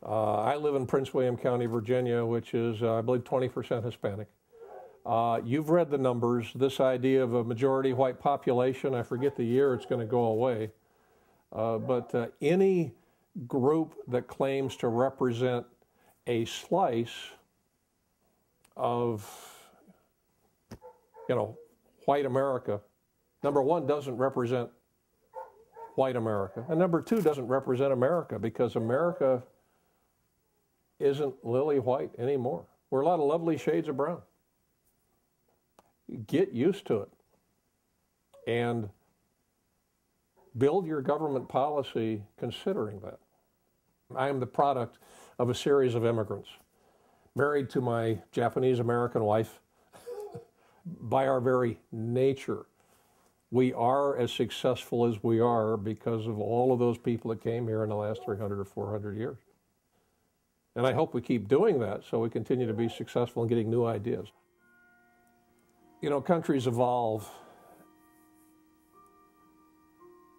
I live in Prince William County, Virginia, which is, I believe, 20% Hispanic. You've read the numbers. This idea of a majority white population, I forget the year it's going to go away. But any group that claims to represent a slice of, white America, number one, doesn't represent white America. And number two, doesn't represent America, because America isn't lily white anymore. We're a lot of lovely shades of brown. Get used to it. And build your government policy considering that. I am the product of a series of immigrants, married to my Japanese-American wife. By our very nature, we are as successful as we are because of all of those people that came here in the last 300 or 400 years. And I hope we keep doing that so we continue to be successful in getting new ideas. Countries evolve,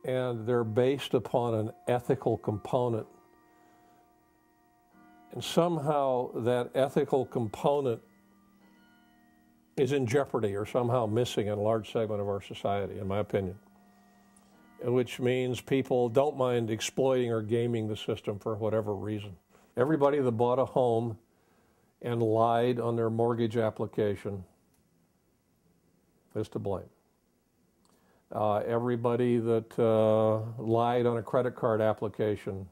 and they're based upon an ethical component. And somehow that ethical component is in jeopardy or somehow missing in a large segment of our society, in my opinion. Which means people don't mind exploiting or gaming the system for whatever reason. Everybody that bought a home and lied on their mortgage application is to blame. Everybody that lied on a credit card application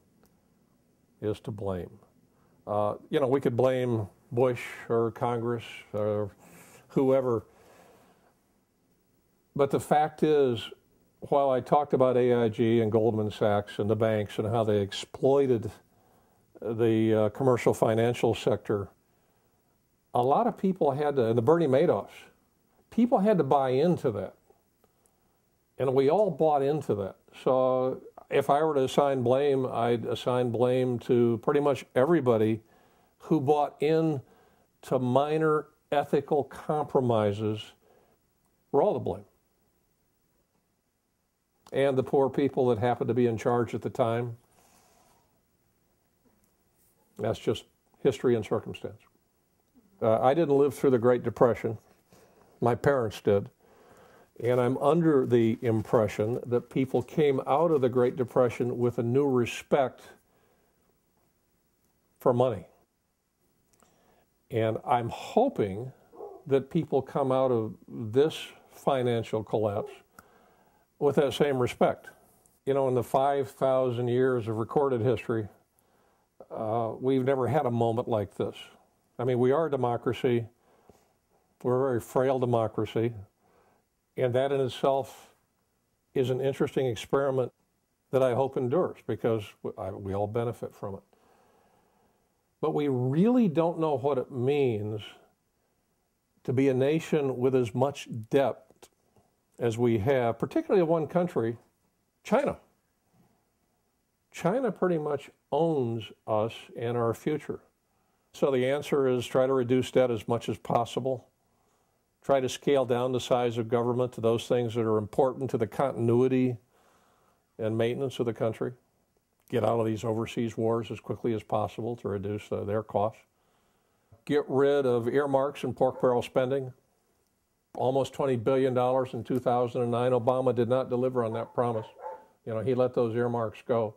is to blame. We could blame Bush or Congress or whoever. But the fact is, while I talked about AIG and Goldman Sachs and the banks and how they exploited the commercial financial sector, a lot of people had to, and the Bernie Madoffs, people had to buy into that. And we all bought into that. So if I were to assign blame, I'd assign blame to pretty much everybody who bought in to minor ethical compromises. We're all to blame. And the poor people that happened to be in charge at the time. That's just history and circumstance. I didn't live through the Great Depression. My parents did. And I'm under the impression that people came out of the Great Depression with a new respect for money. And I'm hoping that people come out of this financial collapse with that same respect. In the 5,000 years of recorded history, we've never had a moment like this. I mean, we are a democracy. We're a very frail democracy. And that in itself is an interesting experiment that I hope endures, because we all benefit from it. But we really don't know what it means to be a nation with as much depth as we have, particularly one country, China. China pretty much owns us and our future. So the answer is try to reduce debt as much as possible. Try to scale down the size of government to those things that are important to the continuity and maintenance of the country. Get out of these overseas wars as quickly as possible to reduce their costs. Get rid of earmarks and pork barrel spending. Almost $20 billion in 2009. Obama did not deliver on that promise. He let those earmarks go.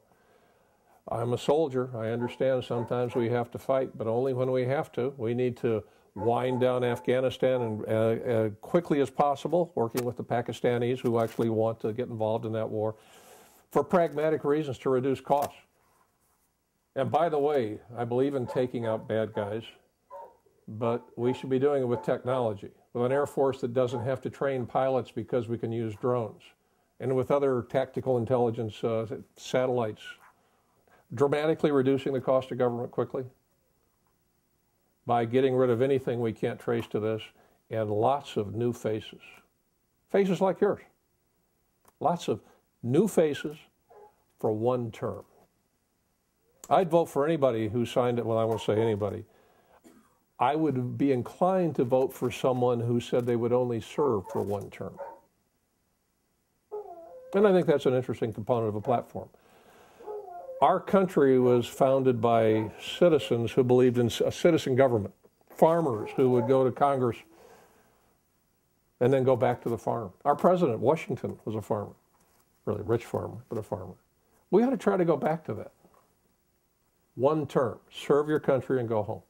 I'm a soldier. I understand sometimes we have to fight, but only when we have to. We need to wind down Afghanistan and quickly as possible, working with the Pakistanis who actually want to get involved in that war, for pragmatic reasons to reduce costs. And by the way, I believe in taking out bad guys, but we should be doing it with technology, with an Air Force that doesn't have to train pilots because we can use drones, and with other tactical intelligence satellites, dramatically reducing the cost of government quickly by getting rid of anything we can't trace to this, and lots of new faces. Faces like yours. Lots of new faces for one term. I'd vote for anybody who signed it. Well, I won't say anybody. I would be inclined to vote for someone who said they would only serve for one term. And I think that's an interesting component of a platform. Our country was founded by citizens who believed in a citizen government, farmers who would go to Congress and then go back to the farm. Our president, Washington, was a farmer, really rich farmer, but a farmer. We ought to try to go back to that. One term, serve your country and go home.